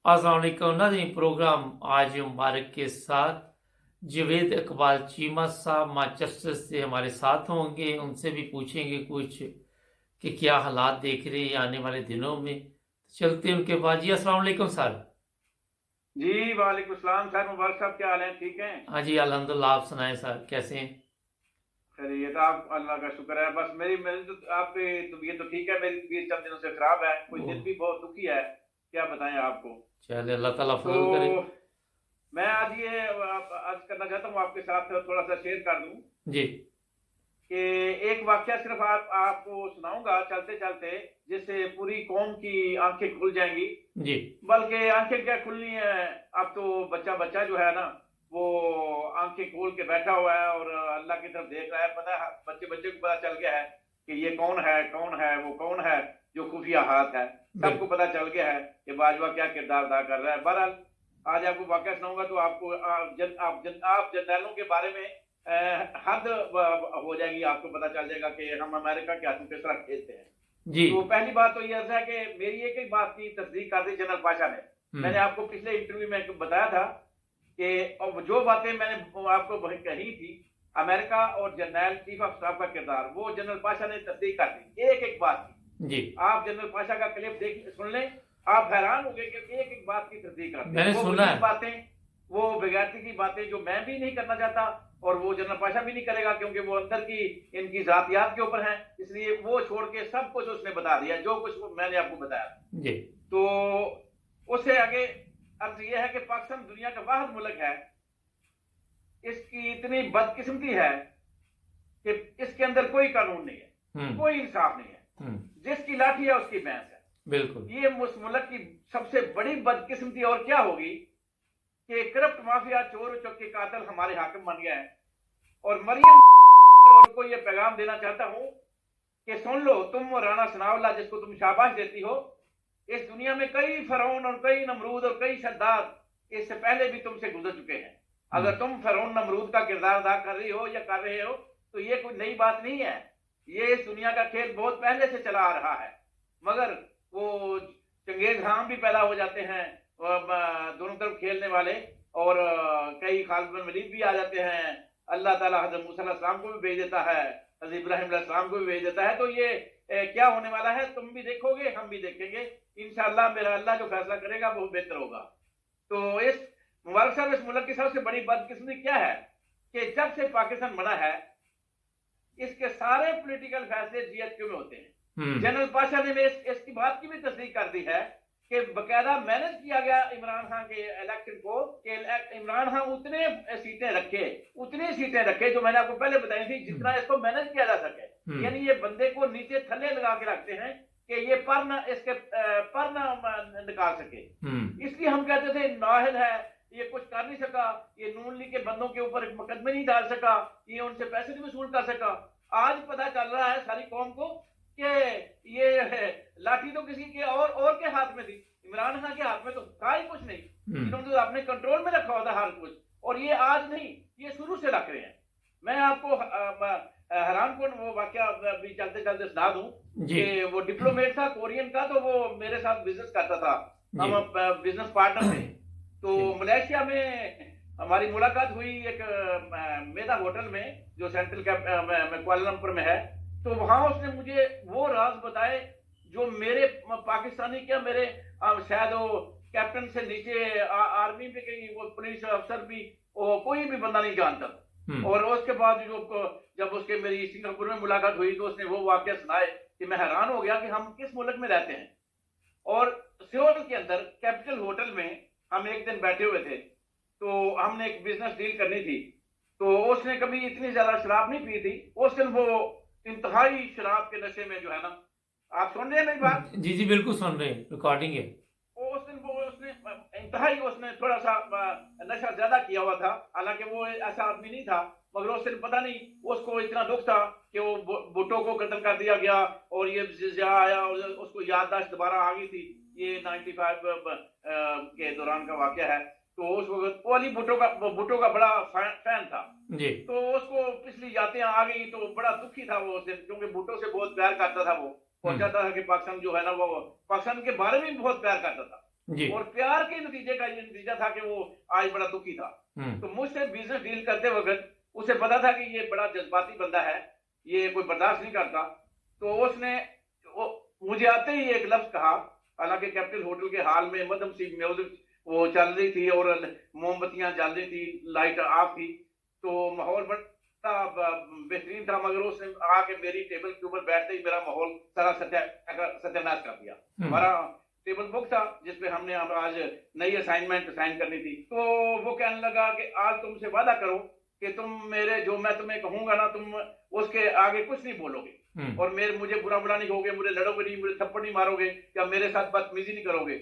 अस्सलाम वालेकुम नाज़रीन। प्रोग्राम आज मुबारक के साथ जावेद इकबाल चीमा साहब मैनचेस्टर से हमारे साथ होंगे। उनसे भी पूछेंगे कुछ कि क्या हालात देख रहे हैं आने वाले दिनों में। चलते हैं उनके बाद। जी अस्सलाम वालेकुम सर। जी वालेकुम सलाम सर। मुबारक साहब, क्या हाल है? ठीक हैं? हाँ जी अल्हम्दुलिल्लाह। आप सुनाएं सर, कैसे हैं? खैरियत? आप, अल्लाह का शुक्र है। बस मेरी मेरी तो आपकी तबीयत तो ठीक है, मेरी तबीयत चंद दिनों से खराब है, कुछ ओह, दिल भी बहुत दुखी है। क्या बताएं आपको। चले अल्लाह ताला तो फजल करे। मैं आज ये आज करना चाहता हूँ आपके साथ, थोड़ा सा शेयर कर दूं जी कि एक वाक्य सिर्फ आपको सुनाऊंगा चलते चलते, जिससे पूरी कौम की आंखें खुल जाएंगी। जी बल्कि आंखें क्या खुलनी है, अब तो बच्चा बच्चा जो है ना, वो आंखें खोल के बैठा हुआ है और अल्लाह की तरफ देख रहा है। पता है, बच्चे बच्चे को पता चल गया है कि ये कौन है, वो कौन है जो खुफिया हाथ है। सबको बिल्कुल। पता चल गया है कि बाजवा क्या किरदार अदा कर रहा है। बहरहाल आज आपको वाकया सुनाऊंगा तो आपको आप जर्नैलों के बारे में हद हो जाएगी। आपको पता चल जाएगा कि हम अमेरिका के हाथों किस तरह खेलते हैं। जी। तो पहली बात तो यह है कि मेरी एक एक बात की तस्दीक कर दी जनरल पाशा ने। मैंने हम्म। आपको पिछले इंटरव्यू में बताया था कि अब जो बातें मैंने आपको कही थी, अमेरिका और जनरल चीफ ऑफ स्टाफ का किरदार, वो जनरल पाशा ने तस्दीक कर दी एक एक बात की। जी आप जनरल पाशा का क्लिप देख सुन लें, आप हैरान हो गए कि एक एक बात की तस्दीक करते हैं। मैंने वो सुना गलीज है। बातें, वो बेगैरती की बातें जो मैं भी नहीं करना चाहता और वो जनरल पाशा भी नहीं करेगा, क्योंकि वो अंदर की इनकी जातियात के ऊपर है। इसलिए वो छोड़ के सब कुछ उसने बता दिया जो कुछ मैंने आपको बताया। जी। तो उससे आगे अर्ज यह है कि पाकिस्तान दुनिया का वाहिद मुल्क है, इसकी इतनी बदकिस्मती है कि इसके अंदर कोई कानून नहीं है, हम्म। कोई इंसाफ नहीं है। हम्म। जिसकी लाठी है उसकी भैंस है। बिल्कुल। ये उस मुल्क की सबसे बड़ी बदकिस्मती और क्या होगी कि करप्ट माफिया, चोर चौके कातल हमारे हाकिम बन गया है। और मरियम को ये पैगाम देना चाहता हूं कि सुन लो, तुम राणा सनाउल्लाह जिसको तुम शाबाश देती हो, इस दुनिया में कई फरौन और कई नमरूद और कई शद्दाद इससे पहले भी तुमसे गुजर चुके हैं। हम्म। अगर तुम फरौन नमरूद का किरदार अदा कर रही हो या कर रहे हो तो ये कोई नई बात नहीं है। ये इस दुनिया का खेल बहुत पहले से चला आ रहा है। मगर वो चंगेज खान भी पैदा हो जाते हैं दोनों तरफ खेलने वाले, और कई खालिद बिन वलीद भी आ जाते हैं। अल्लाह ताला हज़रत मूसा अलैहिस्सलाम को भी भेज देता है, हज़रत इब्राहिम अलैहिस्सलाम को भी भेज देता है। तो ये क्या होने वाला है तुम भी देखोगे, हम भी देखेंगे। इंशाअल्लाह मेरा अल्लाह जो फैसला करेगा वो बेहतर होगा। तो इस मुबारक साहब, इस मुल्क की सबसे बड़ी बदकिस्मती क्या है कि जब से पाकिस्तान बना है, इसके सारे पॉलिटिकल फैसले जीएचक्यू में होते हैं। हम्म। जनरल पाशा ने इसकी बात की भी तस्दीक कर दी है कि बकायदा मैनेज किया गया इमरान खान के इलेक्शन को, कि इमरान खान उतनी सीटें रखे जो मैंने आपको पहले बताई थी, जितना इसको मैनेज किया जा सके। हम्म। यानी ये बंदे को नीचे थल्ले लगा के रखते हैं कि ये पर न इसके पर न निकाल सके। हम्म। इसलिए हम कहते थे नाहल है, ये कुछ कर नहीं सका, ये नून लीग के बंदों के ऊपर मुकदमे नहीं डाल सका, ये उनसे पैसे नहीं वसूल कर सका। आज पता चल रहा है सारी कौम को कि ये लाठी तो किसी के और के हाथ में थी, इमरान खान के हाथ में तो था ही कुछ नहीं। इन्होंने तो अपने कंट्रोल में रखा होता हर कुछ, और ये आज नहीं, ये शुरू से रख रहे हैं। मैं आपको हैरान कौन वो वाक्य भी चलते चलते सुना दूं जी कि वो डिप्लोमेट था कोरियन का, तो वो मेरे साथ बिजनेस करता था, जी। हम बिजनेस पार्टनर थे। तो ठीक। मलेशिया में हमारी मुलाकात हुई एक मेधा होटल में, जो सेंट्रल कुआलालंपुर में है। तो वहां उसने मुझे वो राज बताए जो मेरे पाकिस्तानी क्या, मेरे शायद वो कैप्टन से नीचे आर्मी में कहीं वो पुलिस अफसर भी, वो कोई भी बंदा नहीं जानता। हम्म। और उसके बाद जब उसके मेरी सिंगापुर में मुलाकात हुई तो उसने वो वाक्य सुनाए कि मैं हैरान हो गया कि हम किस मुल्क में रहते हैं। और सियोल के अंदर कैपिटल होटल में हम एक दिन बैठे हुए थे, तो हमने एक बिजनेस डील करनी थी। तो उसने कभी इतनी ज्यादा शराब नहीं पी थी। उस दिन वो इंतहाई शराब के नशे में जो है ना, आप सुन रहे हैं मेरी बात? जी जी बिल्कुल सुन रहे हैं, रिकॉर्डिंग है। उस दिन वो उसने इंतहाई, उसने थोड़ा सा नशा ज्यादा किया हुआ था। हालांकि वो ऐसा आदमी नहीं था, मगर उस दिन पता नहीं उसको इतना दुख था कि वो भुट्टो को कत्ल कर दिया गया और ये जिया आया और उसको याददाश्त दोबारा आ गई थी। ये 95 के दौरान का वाकया है। तो उस वक्त वो अली भुट्टो का बड़ा फैन था। जी। तो उसको पिछली यादें आ गई तो बड़ा दुखी था वो उस दिन, क्योंकि भुट्टो से बहुत प्यार करता था वो, और हम्म। चाहता था कि पाकिस्तान जो है ना, वो पाकिस्तान के बारे में भी बहुत प्यार करता था। जी। और प्यार के नतीजे का ये नतीजा था कि वो आज बड़ा दुखी था। तो मुझसे बिजनेस डील करते वक्त उसे पता था कि ये बड़ा जज्बाती बंदा है, ये कोई बर्दाश्त नहीं करता। तो उसने मुझे आते ही एक लफ्ज कहा, हालांकि कैपिटल होटल के हॉल में मध्यम सी म्यूजिक वो चल रही थी और मोमबत्तियां जल रही थी, लाइट ऑफ थी, तो माहौल बड़ा बेहतरीन था। मगर उसने आके मेरी टेबल के ऊपर बैठते ही मेरा माहौल सारा सत्यानाश कर दिया। हमारा टेबल बुक था जिसपे हमने आज नई असाइनमेंट साइन करनी थी। तो वो कहने लगा कि आज तुमसे वादा करो कि तुम मेरे जो मैं तुम्हें कहूंगा ना, तुम उसके आगे कुछ नहीं बोलोगे और मुझे बुरा नहीं कहोगे, मुझे लड़ोगे नहीं, मुझे थप्पड़ नहीं मारोगे या मेरे साथ बदतमीजी नहीं करोगे।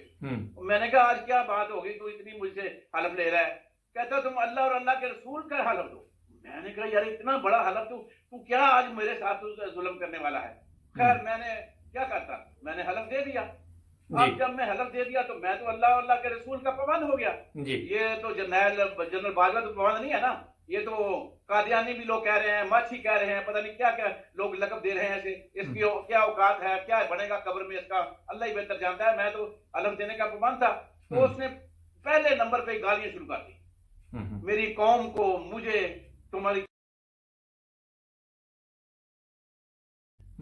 मैंने कहा आज क्या बात होगी, तू इतनी मुझसे हलफ ले रहा है? कहता तुम अल्लाह और अल्लाह के रसूल का हलफ दो। मैंने कहा यार इतना बड़ा हलफ, तू क्या आज मेरे साथ जुल्म करने वाला है? खैर मैंने क्या करता, मैंने हलफ दे दिया। अब जब मैं हलफ दे दिया तो मैं तो अल्लाह अल्लाह के रसूल का पाबंद हो गया। ये तो जनरल बाजवा तो पाबंद नहीं है ना, ये तो कादियानी भी लोग कह रहे हैं, मच्छी कह रहे हैं, पता नहीं क्या क्या लोग लकब दे रहे हैं ऐसे। इसकी क्या औकात है, क्या बनेगा कब्र में इसका, अल्लाह ही बेहतर जानता है। मैं तो हलफ देने का पाबंद था। तो उसने पहले नंबर पे गालियां शुरू कर दी, मेरी कौम को, मुझे, तुम्हारी।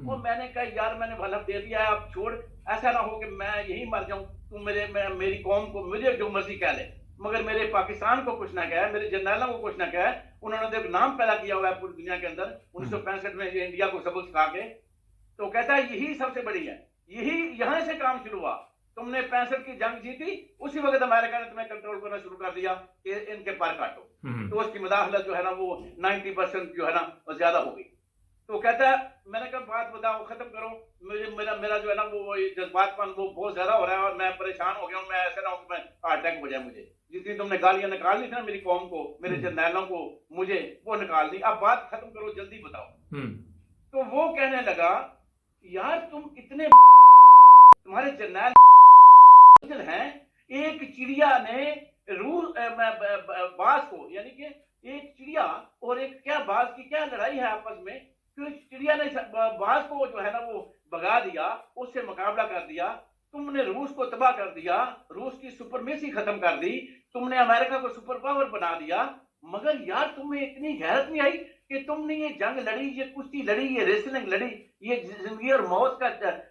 और मैंने कहा यार मैंने हलफ दे दिया है, अब छोड़, ऐसा ना हो कि मैं यही मर जाऊं, तू मेरी कौम को मुझे जो मर्जी कह ले, मगर मेरे पाकिस्तान को कुछ ना कहे, मेरे जर्नैलों को कुछ ना कहे। उन्होंने तो एक नाम पैदा किया हुआ है पूरी दुनिया के अंदर 1965 में इंडिया को सबक सिखा के। तो कहता है यही सबसे बड़ी है, यही यहां से काम शुरू हुआ। तुमने 65 की जंग जीती, उसी वक्त अमेरिका ने तुम्हें कंट्रोल करना शुरू कर दिया कि इनके पर काटो। तो उसकी मुदाखलत जो है ना वो 90% जो है ना वो ज्यादा हो गई। तो कहता है, मैंने कहा बात बताओ, खत्म करो, मेरा जो है ना वो जज्बातपन वो बहुत ज्यादा हो रहा है और मैं परेशान हो गया हूँ। मैं ऐसा ना हो कि मैं हार्ट अटैक हो जाए मुझे। जितनी तुमने गालियां निकाल ली थी ना मेरी कौम को, मेरे जर्नैलों को, मुझे, वो निकाल दी। अब बात खत्म करो, जल्दी बताओ। तो वो कहने लगा यार तुम इतने तुम्हारे जर्नैल हैं, एक चिड़िया ने बाज को, यानी कि एक चिड़िया और एक क्या बाज की क्या लड़ाई है आपस में, तो चिड़िया ने बाज को जो है ना वो भगा दिया, उससे मुकाबला कर दिया। तुमने रूस को तबाह कर दिया, रूस की सुपरमेसी खत्म कर दी, तुमने अमेरिका को सुपर पावर बना दिया। मगर यार तुम्हें इतनी गैरत नहीं आई कि तुमने ये जंग लड़ी, ये कुश्ती लड़ी, ये रेसलिंग लड़ी, ये जिंदगी और मौत का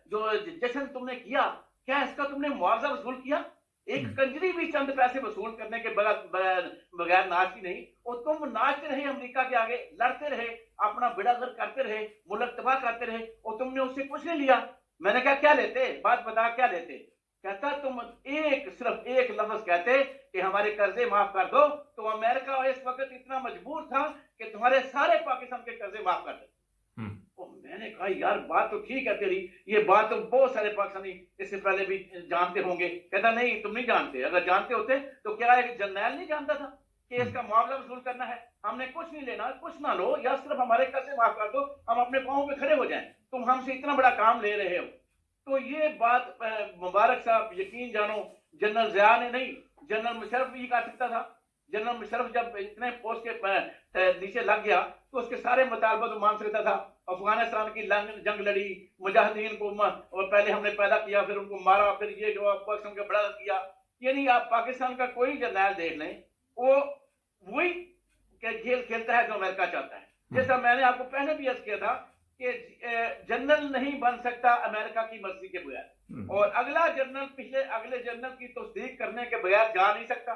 जो जश्न तुमने किया, क्या इसका तुमने मुआवजा वसूल किया? एक कंजरी भी चंद पैसे वसूल करने के बगैर नाचती नहीं। और तुम नाचते रहे अमेरिका के आगे, लड़ते रहे, अपना बेड़ागर करते रहे, मुल्क तबाह करते रहे और तुमने उससे कुछ नहीं लिया। मैंने कहा क्या लेते, बात बता क्या लेते? कहता तुम सिर्फ एक लफ्ज कहते कि हमारे कर्जे माफ कर दो, तो अमेरिका इस वक्त इतना मजबूर था कि तुम्हारे सारे पाकिस्तान के कर्जे माफ कर दे। मैंने कहा यार बात तो ठीक है तेरी, ये बात तो बहुत सारे पाकिस्तानी इससे पहले भी जानते होंगे। कहता नहीं तुम नहीं जानते, अगर जानते होते तो क्या एक जर्नैल नहीं जानता था कि इसका मुआवजा वसूल करना है? हमने कुछ नहीं लेना, कुछ ना लो, या सिर्फ हमारे कर्जे माफ कर दो, हम अपने पांव पे खड़े हो जाएं, तुम हमसे इतना बड़ा काम ले रहे हो। तो ये बात मुबारक साहब यकीन जानो, जनरल जिया ने नहीं, जनरल मुशर्रफ भी कर सकता था। जनरल मुशर्रफ जब इतने पोस्ट के नीचे लग गया तो उसके सारे मुतालबा तो मान सकता था। अफगानिस्तान की जंग लड़ी, मुजाहिदीन को और पहले हमने पैदा किया, फिर उनको मारा, फिर ये जो पाकिस्तान का बड़ा किया। यानी आप पाकिस्तान का कोई जर्नैल देख लें, वो वही खेल खेलता है जो अमेरिका चाहता है। जैसा मैंने आपको पहले भी अर्ज किया था कि जनरल नहीं बन सकता अमेरिका की मर्जी के बगैर, और अगला जनरल अगले जनरल की तस्दीक करने के बगैर जा नहीं सकता,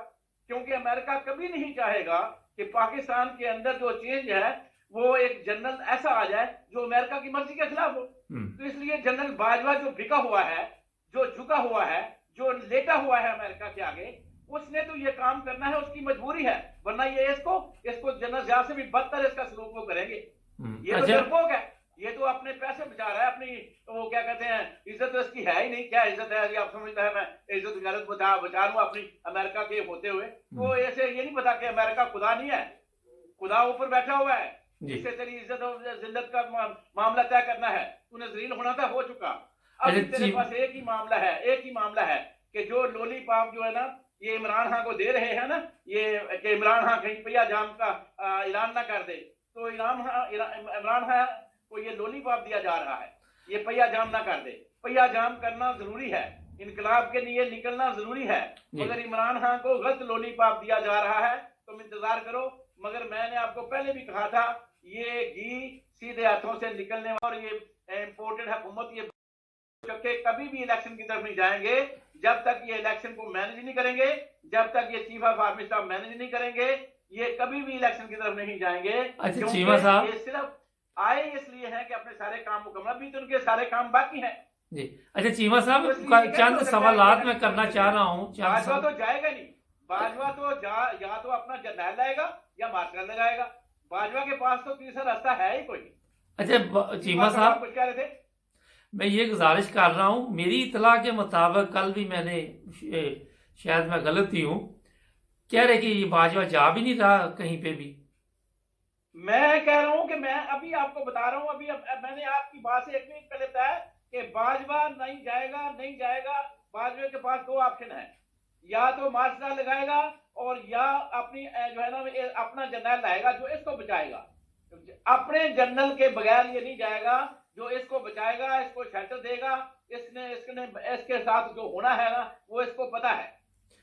क्योंकि अमेरिका कभी नहीं चाहेगा कि पाकिस्तान के अंदर जो चेंज है वो एक जनरल ऐसा आ जाए जो अमेरिका की मर्जी के खिलाफ हो। तो इसलिए जनरल बाजवा जो बिका हुआ है, जो झुका हुआ है, जो लेटा हुआ है अमेरिका के आगे, उसने तो ये काम करना है, उसकी मजबूरी है, वरना ये इसको जनरल जिया से भी बदतर इसका सलूक वो करेंगे। ये तो डरपोक है, ये तो अपने पैसे बचा रहा है, अपनी वो क्या कहते हैं इज्जत तो इसकी है ही नहीं। क्या इज्जत है? आप समझता है मैं इज्जत गलत बचा लूं अपनी अमेरिका के होते हुए? तो ऐसे ये नहीं पता कि अमेरिका खुदा नहीं है, खुदा ऊपर बैठा हुआ है जिससे तेरी इज्जत और जिल्लत का मामला तय करना है। तूने जलील होना था, हो चुका। अब तेरे पास एक ही मामला है कि जो लॉलीपॉप जो है ना ये इमरान खान को दे रहे हैं ना, ये कि इमरान खान कहीं पहिया जाम का ऐलान ना कर दे, तो इमरान खान को ये लॉलीपॉप दिया जा रहा है, ये पहिया जाम ना कर दे। पहिया जाम करना जरूरी है, इनकलाब के लिए निकलना जरूरी है, मगर इमरान खान को गलत लॉलीपॉप दिया जा रहा है। तुम इंतजार करो। मगर मैंने आपको पहले भी कहा था, ये घी सीधे हाथों से निकलने और ये इम्पोर्टेड हुकूमत ये कभी भी इलेक्शन की तरफ नहीं जाएंगे जब तक ये इलेक्शन को मैनेज नहीं करेंगे, जब तक ये chief of army staff manage नहीं करेंगे, ये कभी भी इलेक्शन की तरफ नहीं जाएंगे। अच्छा चीमा साहब, ये सिर्फ आए इसलिए हैं कि अपने सारे काम मुकम्मल, भी तो उनके सारे काम बाकी हैं जी। अच्छा चीमा साहब, चंद सवालात मैं करना चाह रहा हूँ। बाजवा तो जाएगा नहीं, बाजवा तो या तो अपना जर्नैल लाएगा या मार्शल लगाएगा। बाजवा के पास तो तीसरा रास्ता है ही कोई। अच्छा चीमा साहब, कुछ कह रहे थे? मैं ये गुजारिश कर रहा हूँ, मेरी इतला के मुताबिक कल भी मैंने, शायद मैं गलत ही हूँ, कह रहे कि ये बाजवा जा भी नहीं रहा कहीं पे भी। मैं कह रहा हूं कि मैं अभी आपको बता रहा हूं, अभी मैंने आपकी बात से एक मिनट पहले बताया कि बाजवा नहीं जाएगा। बाजवे के पास दो ऑप्शन है, या तो मार्शल लगाएगा और या अपनी जो है ना अपना जनरल लाएगा जो इसको बचाएगा। अपने जनरल के बगैर ये नहीं जाएगा, जो इसको बचाएगा, इसको शेल्टर देगा। इसके साथ जो होना है ना वो इसको पता है,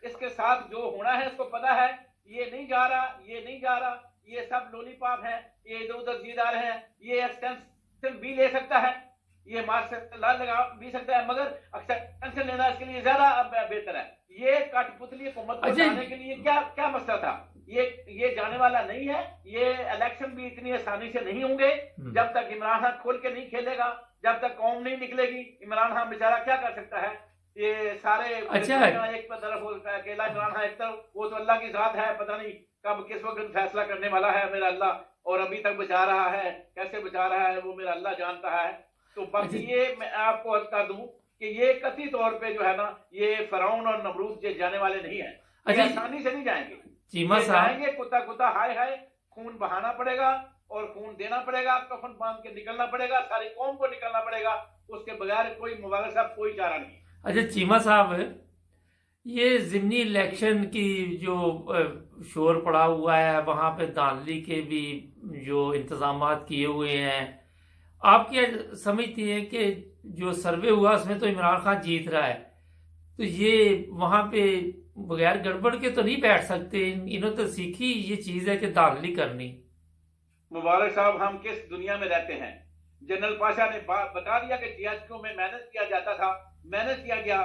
इसके साथ जो होना है इसको पता है। ये नहीं जा रहा, ये सब लॉलीपॉप है, ये इधर उधर जी जा रहे हैं। ये एक्सटेंशन भी ले सकता है, ये मार्शल लगा भी सकता है, मगर एक्सटेंशन लेना इसके लिए ज्यादा बेहतर है। ये कठपुतली हुकूमत को जाने के लिए क्या मसला था? ये जाने वाला नहीं है। ये इलेक्शन भी इतनी आसानी से नहीं होंगे जब तक इमरान खान खोल के नहीं खेलेगा, जब तक कौम नहीं निकलेगी। इमरान खान बेचारा क्या कर सकता है? ये सारे एक तरफ अकेला इमरान खान, एक तरफ वो तो अल्लाह की जात है, पता नहीं कब किस वक्त फैसला करने वाला है मेरा अल्लाह, और अभी तक बचा रहा है, कैसे बचा रहा है वो मेरा अल्लाह जानता है। तो बाकी ये मैं आपको अर्ज कर दूं कि ये कथित तौर पे जो है ना ये फराउन और नमरूद जे जाने वाले नहीं है, आसानी से नहीं जाएंगे। चीमा साहब जाएंगे कुत्ता हाय खून बहाना पड़ेगा और खून देना पड़ेगा, कफन बांध के निकलना पड़ेगा, सारी कौम को निकलना पड़ेगा, उसके बगैर कोई मुबारक साहब कोई चारा नहीं। अच्छा चीमा साहब, ये जिमनी इलेक्शन की जो शोर पड़ा हुआ है, वहां पे धांधली के भी जो इंतजाम किए हुए हैं, आप क्या समझती हैं कि जो सर्वे हुआ उसमें तो इमरान खान जीत रहा है, तो ये वहां पे बगैर गड़बड़ के तो नहीं बैठ सकते? इन्होंने तो सीखी ये चीज है कि धांधली करनी। मुबारक साहब, हम किस दुनिया में रहते हैं? जनरल पाशा ने बता दिया कि जीएचक्यू में मैनेज किया जाता था, मैनेज किया गया।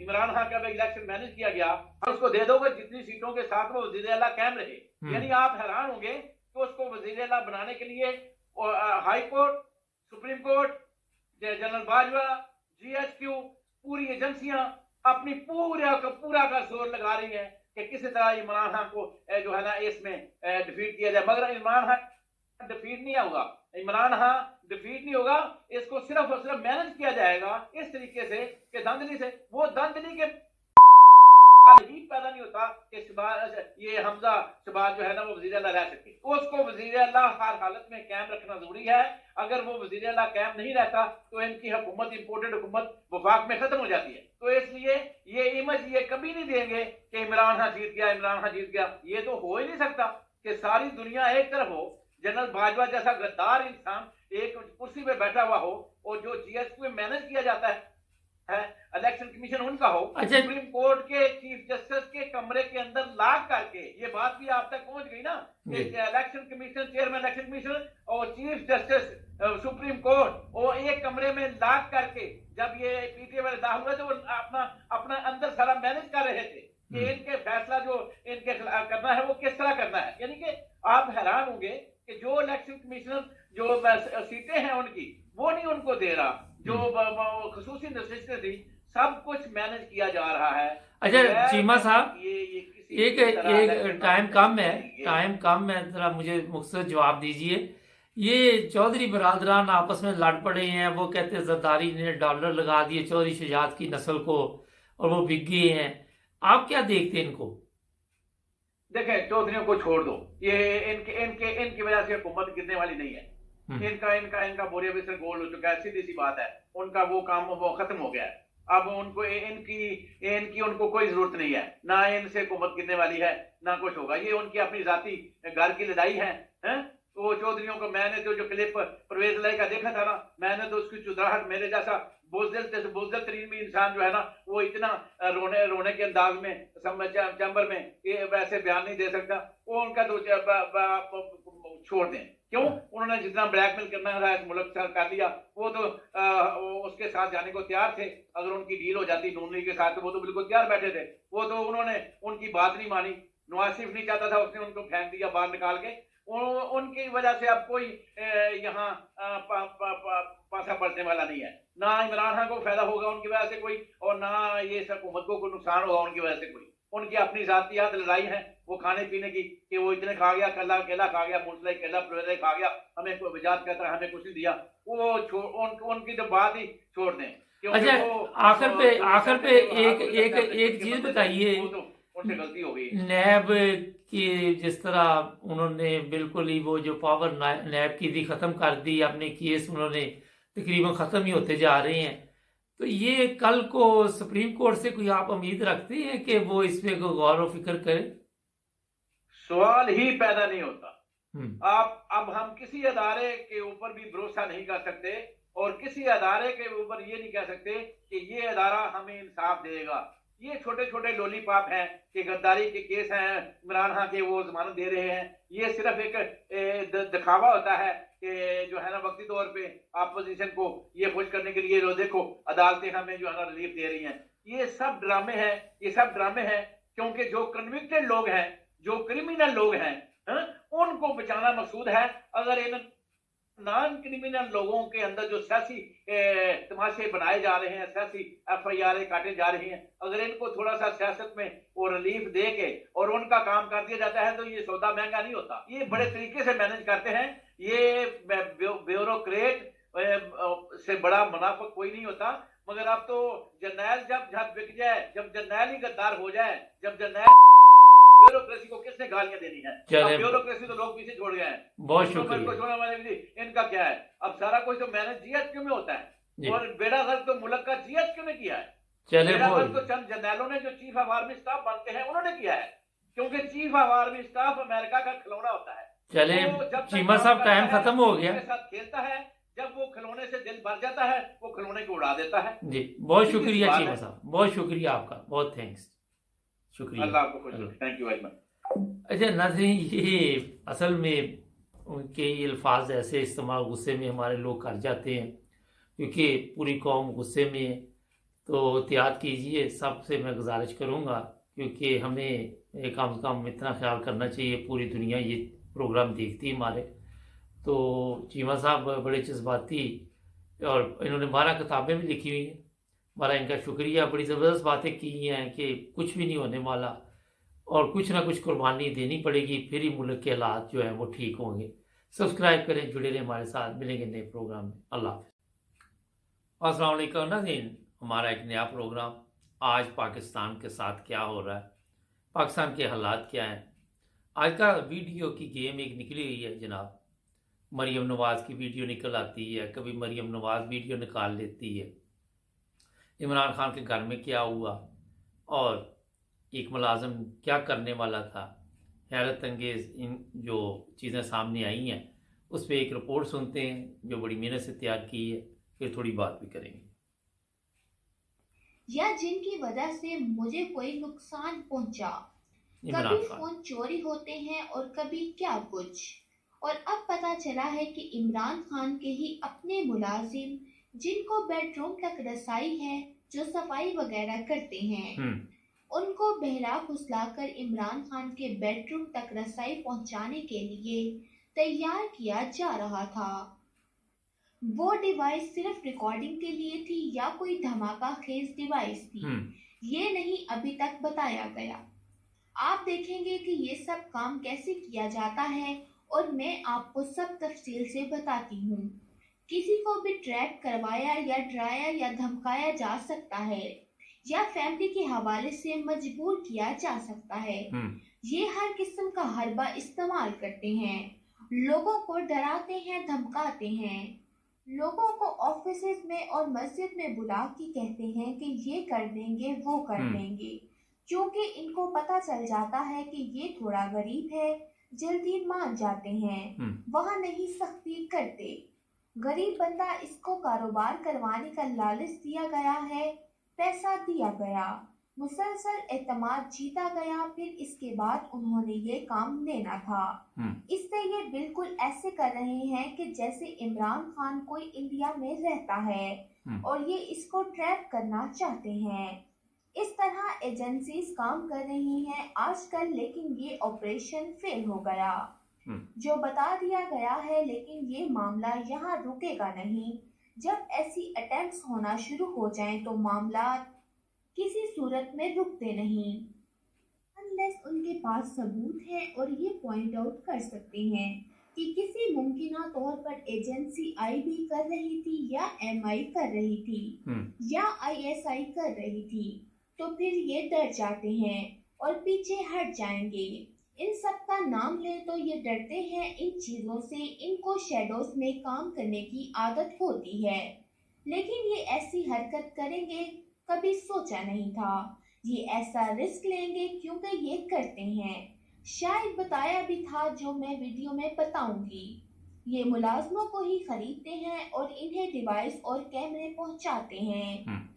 इमरान खान का इलेक्शन मैनेज किया गया, उसको दे दोगे जितनी सीटों के साथ वो वजीर आला कायम रहे। यानी आप हैरान होंगे तो उसको वजीर आला बनाने के लिए high court, supreme court, general Bajwa, GHQ, पूरी एजेंसियां अपनी पूरा का जोर लगा रही है कि किसी तरह इमरान खान को जो है ना इसमें डिफीट किया जाए। मगर इमरान खान डिफीट नहीं होगा, इमरान खान डिफीट नहीं होगा। इसको सिर्फ और सिर्फ मैनेज किया जाएगा इस तरीके से कि धांधली से, वो धांधली के ही पैदा नहीं होता कि ये हमजा शबाज जो है ना वो वजीर अल्लाह रह सके। उसको वजीर अल्लाह हर हालत में कायम रखना जरूरी है। अगर वो वजीर अल्लाह कायम नहीं रहता तो इनकी हुकूमत, इंपोर्टेड हुकूमत वफाक में खत्म हो जाती है। तो इसलिए ये इमेज ये कभी नहीं देंगे कि इमरान खान जीत गया। ये तो हो ही नहीं सकता कि सारी दुनिया एक तरफ हो, जनरल बाजवा जैसा गद्दार इंसान एक कुर्सी पे बैठा हुआ हो, और जो जीएसक्यू में मैनेज किया जाता है इलेक्शन कमीशन उनका हो, सुप्रीम कोर्ट के चीफ जस्टिस के कमरे के अंदर लाग करके, ये बात भी आप तक पहुंच गई ना, election commission, chairman election commission और चीफ जस्टिस सुप्रीम कोर्ट वो एक कमरे में लाग करके जब ये पीटीए वाले दाखिल हुए तो वो अपना अंदर सारा मैनेज कर रहे थे कि इनके फैसला जो इनके खिलाफ करना है वो किस तरह करना है। यानी कि आप हैरान होंगे कि जो इलेक्शन कमीशनर जो सीटें हैं उनकी वो नहीं उनको दे रहा, जो खसूसी नशिस्तें थी सब कुछ मैनेज किया जा रहा है। अच्छा चीमा साहब, एक टाइम कम है, जरा मुझे मुख्तसर जवाब दीजिए। ये चौधरी बरादरान आपस में लड़ पड़े हैं, वो कहते हैं जरदारी ने डॉलर लगा दिए चौधरी शुजात की नस्ल को और वो बिक गए हैं। आप क्या देखते हैं इनको? देखें, चौधरियों को छोड़ दो, ये इनकी वजह से हुकूमत गिरने वाली नहीं है। इनका बोरिया बिस्तर गोल हो चुका है, सीधी सी बात है। उनका वो काम वो खत्म हो गया है। अब उनको इनकी उनको कोई जरूरत नहीं है, ना इनसे हुकूमत गिरने वाली है ना कुछ होगा। ये उनकी अपनी जाती घर की लड़ाई है, वो चौधरियों को मैंने जो क्लिप परवेज लाई का देखा था ना, मैंने तो उसकी चुदराहट, मेरे जैसा बुज़दिल तरीन भी इंसान जो है ना, वो इतना रोने के अंदाज में चैम्बर में ये वैसे बयान नहीं दे सकता। वो उनका तो छोड़ दें, क्यों? उन्होंने जितना ब्लैकमेल करना है इस मुल्क से कर लिया। वो तो उसके साथ जाने को तैयार थे। अगर उनकी डील हो जाती नून लीग के साथ तो वो तो बिल्कुल तैयार बैठे थे। वो तो उन्होंने उनकी बात नहीं मानी। नवाज शरीफ नहीं चाहता था, उसने उनको फेंक दिया बाहर निकाल के। उनकी वजह से अब कोई यहाँ पासा पड़ने वाला नहीं है। ना इमरान खान को फायदा होगा उनकी वजह से कोई, और ना ये हुकूमत को कोई नुकसान होगा उनकी वजह से कोई। उनकी अपनी जातियात लड़ाई है वो खाने पीने की, कि वो इतने खा गया, कल्ला केला खा गया, मूसला केला प्रोजा खा गया, हमें कोई वजात कहता है हमें कुछ नहीं दिया। वो उनकी तो बात ही छोड़ दें। अच्छा, आखिर पे एक चीज बताइए, उनसे गलती हो गई। नैब की जिस तरह उन्होंने बिल्कुल ही वो जो पावर नैब की थी ख़त्म कर दी, अपने केस उन्होंने तकरीबन ख़त्म ही होते जा रहे हैं, तो ये कल को सुप्रीम कोर्ट से कोई आप उम्मीद रखते हैं कि वो इस पे गौर व फिक्र करे? सवाल ही पैदा नहीं होता। आप अब हम किसी अदारे के ऊपर भी भरोसा नहीं कर सकते, और किसी अदारे के ऊपर ये नहीं कह सकते कि ये अदारा हमें इंसाफ देगा। ये छोटे छोटे लॉलीपॉप हैं कि गद्दारी के केस हैं, इमरान खान के वो जमानत दे रहे हैं। ये सिर्फ एक दिखावा होता है कि जो है ना वक्ती तौर पे अपोजिशन को ये खुश करने के लिए, लो देखो अदालतें हमें जो है ना रिलीफ दे रही हैं। ये सब ड्रामे हैं, ये सब ड्रामे हैं, क्योंकि जो कन्विक्टेड लोग हैं, जो क्रिमिनल लोग हैं, उनको बचाना मकसूद है। अगर इन नॉन क्रिमिनल लोगों के अंदर जो सियासी तमाशे बनाए जा रहे हैं, सियासी FIR काटे जा रहे हैं, अगर इनको थोड़ा सा सियासत में वो रिलीफ दे के और उनका काम कर दिया जाता है तो ये सौदा महंगा नहीं होता। ये बड़े तरीके से मैनेज करते हैं। ये ब्यूरोक्रेट से बड़ा मुनाफिक कोई नहीं होता। मगर अब तो जर्नैल जब बिक जाए, जब जर्नैल ही गद्दार हो जाए, जब जर्नैल ब्यूरोक्रेसी को किसने गालियां देनी है? ब्यूरोक्रेसी तो लोग पीछे छोड़ गए हैं। बहुत शुक्रिया। छोड़ने वाले इनका क्या है? अब सारा कुछ तो मैनेज GHQ में होता है, और बेड़ा गर्क तो मुल्क का GHQ ने किया है। बेड़ा गर्क तो चंद जर्नैलों ने जो चीफ ऑफ आर्मी स्टाफ बनते हैं उन्होंने किया है, क्योंकि chief of army staff America का खिलौना होता है। चले चीमा साहब, टाइम खत्म हो गया। साथ खेलता है, जब वो खिलौने से दिल भर जाता है वो खिलौने को उड़ा देता है। जी, बहुत शुक्रिया चीमा साहब, बहुत शुक्रिया आपका, बहुत थैंक्स, शुक्रिया। अल्लाह आपको खुश रखे। Thank you very much. अच्छा नाज़रीन, ये असल में उनके ये अल्फाज ऐसे इस्तेमाल गुस्से में हमारे लोग कर जाते हैं, क्योंकि पूरी कौम गुस्से में है। तो एहतियात कीजिए, सबसे मैं गुजारिश करूँगा, क्योंकि हमें कम से कम इतना ख्याल करना चाहिए, पूरी दुनिया ये प्रोग्राम देखती है हमारे। तो चीमा साहब बड़े जज्बाती, और इन्होंने 12 किताबें भी लिखी हुई हैं। बड़ा इनका शुक्रिया, बड़ी ज़बरदस्त बातें की हैं कि कुछ भी नहीं होने वाला और कुछ ना कुछ कुर्बानी देनी पड़ेगी, फिर ही मुल्क के हालात जो हैं वो ठीक होंगे। सब्सक्राइब करें, जुड़े रहें हमारे साथ, मिलेंगे नए प्रोग्राम में। अल्लाह हाफ़िज़। अस्सलाम वालेकुम नाज़रीन, हमारा एक नया प्रोग्राम, आज पाकिस्तान के साथ क्या हो रहा है, पाकिस्तान के हालात क्या हैं। आज का वीडियो की गेम एक निकली हुई है जनाब, मरीम नवाज़ की वीडियो निकल आती है, कभी मरीम नवाज़ वीडियो निकाल लेती है। इमरान खान के घर में क्या हुआ और एक मुलाजिम क्या करने वाला था, हैरत अंगेज़ इन जो चीज़ें सामने आई हैं, उस पर एक रिपोर्ट सुनते हैं जो बड़ी मेहनत से तैयार की है, फिर थोड़ी बात भी करेंगे। या जिनकी वजह से मुझे कोई नुकसान पहुंचा, कभी फोन चोरी होते हैं और कभी क्या कुछ। और अब पता चला है कि इमरान खान के ही अपने मुलाजिम, जिनको बेडरूम तक रसाई है, जो सफाई वगैरह करते हैं, उनको बहला फुसला कर इमरान खान के बेडरूम तक रसाई पहुंचाने के लिए तैयार किया जा रहा था। वो डिवाइस सिर्फ रिकॉर्डिंग के लिए थी या कोई धमाका खेज डिवाइस थी, ये नहीं अभी तक बताया गया। आप देखेंगे कि ये सब काम कैसे किया जाता है और मैं आपको सब तफसील से बताती हूँ। किसी को भी ट्रैप करवाया या डराया या धमकाया जा सकता है, या फैमिली के हवाले से मजबूर किया जा सकता है। ये हर किस्म का हरबा इस्तेमाल करते हैं, लोगों को डराते हैं, धमकाते हैं, लोगों को ऑफिस में और मस्जिद में बुला के कहते हैं कि ये कर देंगे, वो कर देंगे, क्योंकि इनको पता चल जाता है कि ये थोड़ा गरीब है, जल्दी मान जाते हैं, वहाँ नहीं सख्ती करते। गरीब बंदा इसको कारोबार करवाने का लालच दिया गया है, पैसा दिया गया, मुसलसल एतमाद जीता गया, फिर इसके बाद उन्होंने ये काम लेना था। इससे ये बिल्कुल ऐसे कर रहे हैं कि जैसे इमरान खान कोई इंडिया में रहता है और ये इसको ट्रैप करना चाहते हैं। इस तरह एजेंसीज काम कर रही हैं आजकल, लेकिन ये ऑपरेशन फेल हो गया जो बता दिया गया है। लेकिन ये मामला यहाँ रुकेगा नहीं। जब ऐसी अटेम्प्ट्स होना शुरू हो जाएं तो मामला किसी सूरत में रुकते नहीं, अनलेस उनके पास सबूत है और ये पॉइंट आउट कर सकते हैं कि किसी मुमकिना तौर पर एजेंसी आईबी कर रही थी या एमआई कर रही थी या आईएसआई कर रही थी, तो फिर ये डर जाते हैं और पीछे हट जाएंगे। इन सब का नाम ले तो ये डरते हैं इन चीजों से, इनको शैडोज में काम करने की आदत होती है। लेकिन ये ऐसी हरकत करेंगे कभी सोचा नहीं था। ये ऐसा रिस्क लेंगे क्योंकि ये करते हैं। शायद बताया भी था जो मैं वीडियो में बताऊंगी। ये मुलाजमों को ही खरीदते हैं और इन्हें डिवाइस और कैमरे पहुंचाते हैं,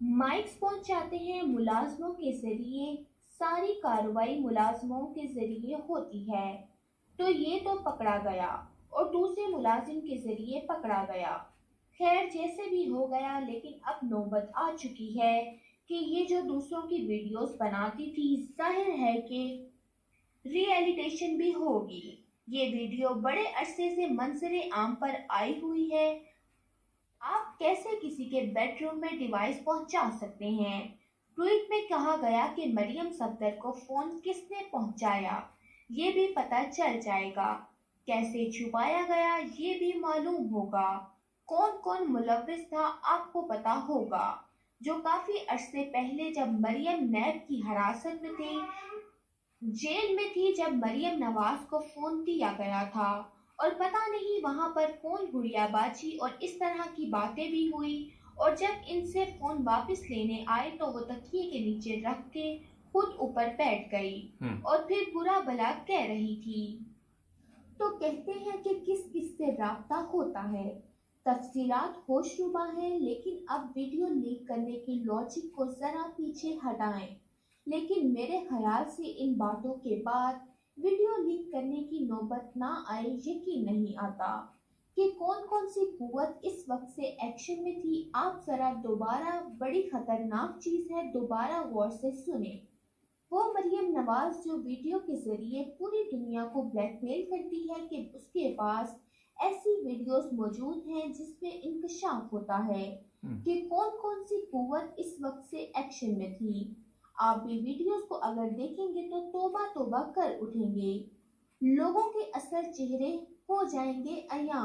माइक्स पहुंचाते हैं। मुलाजमों के जरिए सारी कार्रवाई मुलाजमों के जरिए होती है। तो ये तो पकड़ा गया और दूसरे मुलाजिम के जरिए पकड़ा गया। खैर जैसे भी हो गया, लेकिन अब नौबत आ चुकी है कि ये जो दूसरों की वीडियोस बनाती थी, जाहिर है कि रियलिटेशन भी होगी। ये वीडियो बड़े अरसे से मंजरे आम पर आई हुई है। आप कैसे किसी के बेडरूम में डिवाइस पहुंचा सकते हैं? ट्वीट में कहा गया कि मरियम सफदर को फोन किसने पहुंचाया ये भी पता चल जाएगा। कैसे छुपाया गया ये भी मालूम होगा। कौन कौन मुलव्विस था आपको पता होगा। जो काफी अरसे पहले जब मरियम नैब की हिरासत में थी, जेल में थी, जब मरियम नवाज को फोन दिया गया था और पता नहीं वहां पर कौन गुड़ियाबाजी और इस तरह की बातें भी हुई। और जब इनसे फोन वापस लेने आए तो वो तकिए के नीचे रख के खुद ऊपर बैठ गई और फिर बुरा भला कह रही थी। तो कहते हैं कि किस किस से राब्ता होता है। तफसीलात होशरुबा हैं, लेकिन अब वीडियो लीक करने की लॉजिक को जरा पीछे हटाएं। लेकिन मेरे ख्याल से इन बातों के बाद वीडियो लीक करने की नौबत ना आए यकीन नहीं आता कि कौन कौन सी कुव्वत इस वक्त से एक्शन में थी। आप जरा दोबारा, बड़ी खतरनाक चीज है, दोबारा गौर से सुने। वो मरियम नवाज जो वीडियो के जरिए पूरी दुनिया को ब्लैकमेल करती है कि उसके पास ऐसी वीडियोस मौजूद हैं जिसमें इंकशाफ होता है कि कौन कौन सी कुव्वत इस वक्त से एक्शन में थी। आप भी वीडियोस को अगर देखेंगे तो तौबा तौबा कर उठेंगे। लोगों के असल चेहरे हो जाएंगे अयां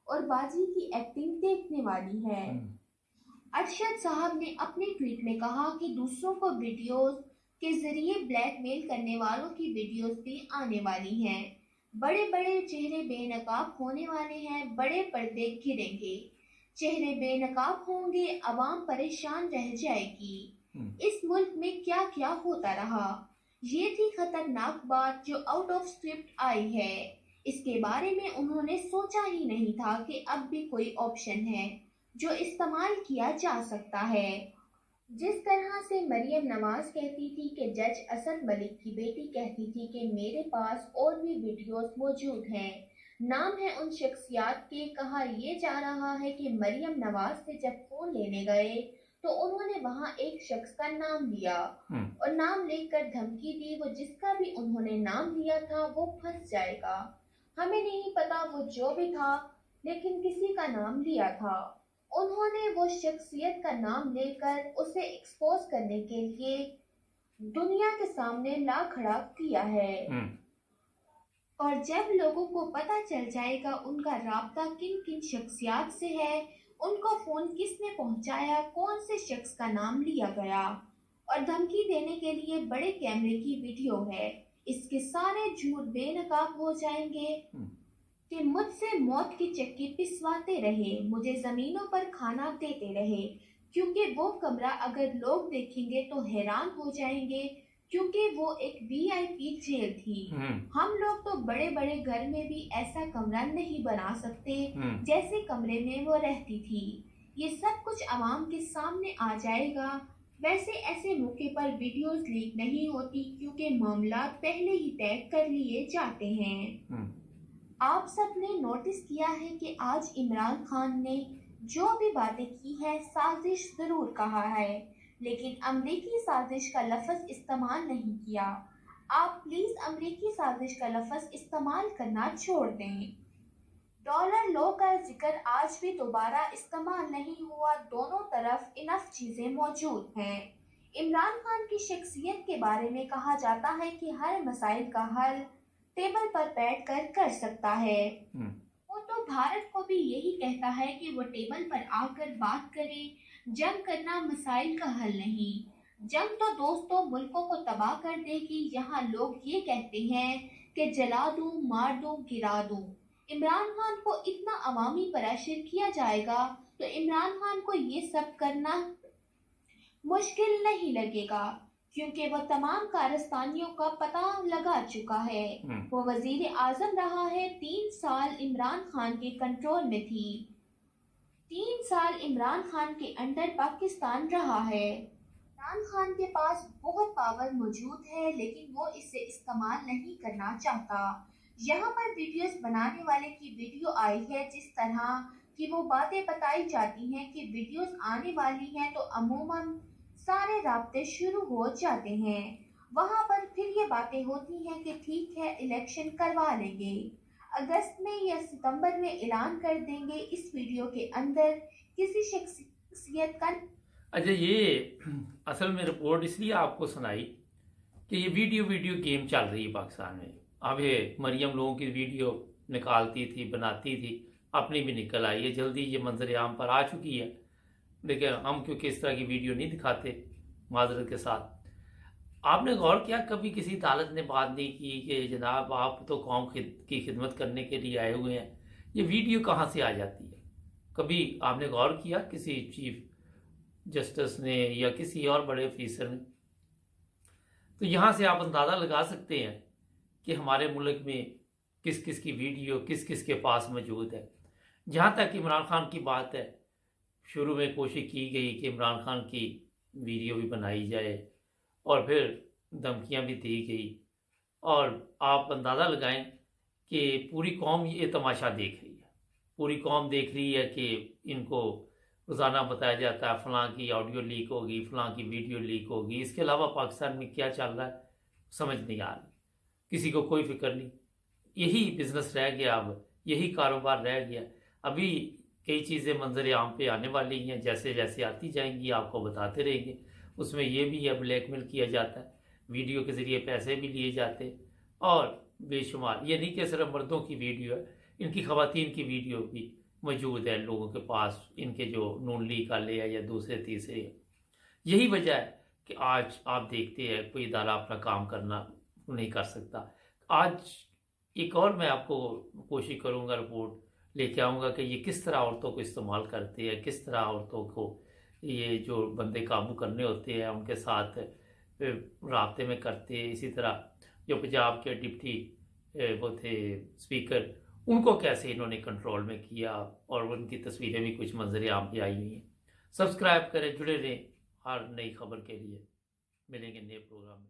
और बाजी की एक्टिंग देखने वाली है। अरशद साहब ने अपने ट्वीट में कहा कि दूसरों को वीडियोस के जरिए ब्लैकमेल करने वालों की वीडियोस भी आने वाली हैं। बड़े बड़े चेहरे बेनकाब होने वाले हैं, बड़े पर्दे गिरेंगे, चेहरे बेनकाब होंगे, अवाम परेशान रह जाएगी। इस मुल्क में क्या क्या होता रहा, ये थी खतरनाक बात जो आउट ऑफ स्क्रिप्ट आई है। इसके बारे में उन्होंने सोचा ही नहीं था कि अब भी कोई ऑप्शन है जो इस्तेमाल किया जा सकता है। जिस तरह से मरियम नवाज कहती थी कि जज असद मलिक की बेटी कहती थी कि मेरे पास और भी वीडियोस मौजूद हैं, नाम है उन शख्सियात के। कहा यह जा रहा है कि मरियम नवाज से जब फोन लेने गए तो उन्होंने वहां एक शख्स का नाम लिया और नाम लेकर धमकी दी, वो जिसका भी उन्होंने नाम लिया था वो फंस जाएगा। हमें नहीं पता वो जो भी था, लेकिन किसी का नाम लिया था। उन्होंने वो शख्सियत का नाम लेकर उसे एक्सपोज करने के लिए दुनिया के सामने ला खड़ा किया है। और जब लोगों को पता चल जाएगा उनका राब्ता किन किन शख्सियात से है, उनको फोन किसने पहुंचाया, कौन से शख्स का नाम लिया गया और धमकी देने के लिए बड़े कैमरे की वीडियो है, इसके सारे झूठ बेनकाब हो जाएंगे कि मुझसे मौत की चक्की पिसवाते रहे, मुझे जमीनों पर खाना देते रहे, क्योंकि वो कमरा अगर लोग देखेंगे तो हैरान हो जाएंगे क्योंकि वो एक वीआईपी जेल थी। हम लोग तो बड़े बड़े घर में भी ऐसा कमरा नहीं बना सकते जैसे कमरे में वो रहती थी। ये सब कुछ आवाम के सामने आ जाएगा। वैसे ऐसे मौके पर वीडियोस लीक नहीं होती क्योंकि मामला पहले ही तय कर लिए जाते हैं। आप सबने नोटिस किया है कि आज इमरान खान ने जो भी बातें की है साजिश जरूर कहा है, लेकिन अमरीकी साजिश का लफ्ज इस्तेमाल नहीं किया। आप प्लीज अमरीकी साजिश का लफ्ज इस्तेमाल करना छोड़ दें। डॉलर लॉ का जिक्र आज भी दोबारा इस्तेमाल नहीं हुआ। दोनों तरफ इनफ चीजें मौजूद हैं। इमरान खान की शख्सियत के बारे में कहा जाता है कि हर मसाइल का हल टेबल पर बैठकर कर सकता है। वो तो भारत को भी यही कहता है कि वो टेबल पर आकर बात करे। जंग करना मसाइल का हल नहीं। जंग तो दोस्तों मुल्कों को तबाह कर देगी। यहाँ लोग ये कहते हैं कि जला दूं, मार दूं, गिरा दूं। इमरान खान को इतना अवामी प्रेशर किया जाएगा तो इमरान खान को ये सब करना मुश्किल नहीं लगेगा, क्योंकि वो तमाम कारस्तानियों का पता लगा चुका है। वो वजीर आजम रहा है। 3 साल इमरान खान के कंट्रोल में थी। 3 साल इमरान खान के अंडर पाकिस्तान रहा है। इमरान खान के पास बहुत पावर मौजूद है, लेकिन वो इसे इस्तेमाल नहीं करना चाहता। यहाँ पर वीडियोस बनाने वाले की वीडियो आई है जिस तरह की वो बातें बताई जाती हैं कि वीडियोस आने वाली हैं तो अमूमन सारे राब्ते शुरू हो जाते हैं। वहाँ पर फिर ये बातें होती हैं कि ठीक है इलेक्शन करवा लेंगे, अगस्त में या सितंबर में ऐलान कर देंगे। इस वीडियो के अंदर किसी शख्सियत का अच्छा, ये असल में रिपोर्ट इसलिए आपको सुनाई कि ये वीडियो गेम चल रही है पाकिस्तान में। अब ये मरियम लोगों की वीडियो निकालती थी, बनाती थी, अपनी भी निकल आई है। जल्दी ये मंजर आम पर आ चुकी है, लेकिन हम क्योंकि इस तरह की वीडियो नहीं दिखाते माजरत के साथ। आपने गौर किया कभी किसी अदालत ने बात नहीं की कि जनाब आप तो कौम की खिदमत करने के लिए आए हुए हैं, ये वीडियो कहाँ से आ जाती है? कभी आपने गौर किया किसी चीफ जस्टिस ने या किसी और बड़े ऑफिसर ने? तो यहाँ से आप अंदाज़ा लगा सकते हैं कि हमारे मुल्क में किस किस की वीडियो किस किस के पास मौजूद है। जहाँ तक इमरान खान की बात है, शुरू में कोशिश की गई कि इमरान खान की वीडियो भी बनाई जाए और फिर धमकियाँ भी दी गई, और आप अंदाज़ा लगाएं कि पूरी कौम ये तमाशा देख रही है। पूरी कौम देख रही है कि इनको रोज़ाना बताया जाता है फ़लाँ की ऑडियो लीक होगी, फ़लाँ की वीडियो लीक होगी। इसके अलावा पाकिस्तान में क्या चल रहा है समझ नहीं आ रही, किसी को कोई फिक्र नहीं। यही बिज़नेस रह गया, अब यही कारोबार रह गया। अभी कई चीज़ें मंजर आम पे आने वाली हैं, जैसे जैसे आती जाएंगी आपको बताते रहेंगे। उसमें यह भी है ब्लैकमेल किया जाता है, वीडियो के ज़रिए पैसे भी लिए जाते, और बेशुमार ये नहीं कि सिर्फ मर्दों की वीडियो है, इनकी ख़वातीन की वीडियो भी मौजूद है लोगों के पास, इनके जो नून लीग वाले हैं या दूसरे तीसरे। यही वजह है कि आज आप देखते हैं कोई इदारा अपना काम करना नहीं कर सकता। आज एक और मैं आपको कोशिश करूंगा, रिपोर्ट लेके आऊँगा कि ये किस तरह औरतों को इस्तेमाल करते हैं, किस तरह औरतों को ये जो बंदे काबू करने होते हैं उनके साथ राब्ते में करते हैं। इसी तरह जो पंजाब के डिप्टी वो थे स्पीकर, उनको कैसे इन्होंने कंट्रोल में किया, और उनकी तस्वीरें भी कुछ मंजर आम पे आई हुई हैं। सब्सक्राइब करें, जुड़े रहें हर नई खबर के लिए। मिलेंगे नए प्रोग्राम में।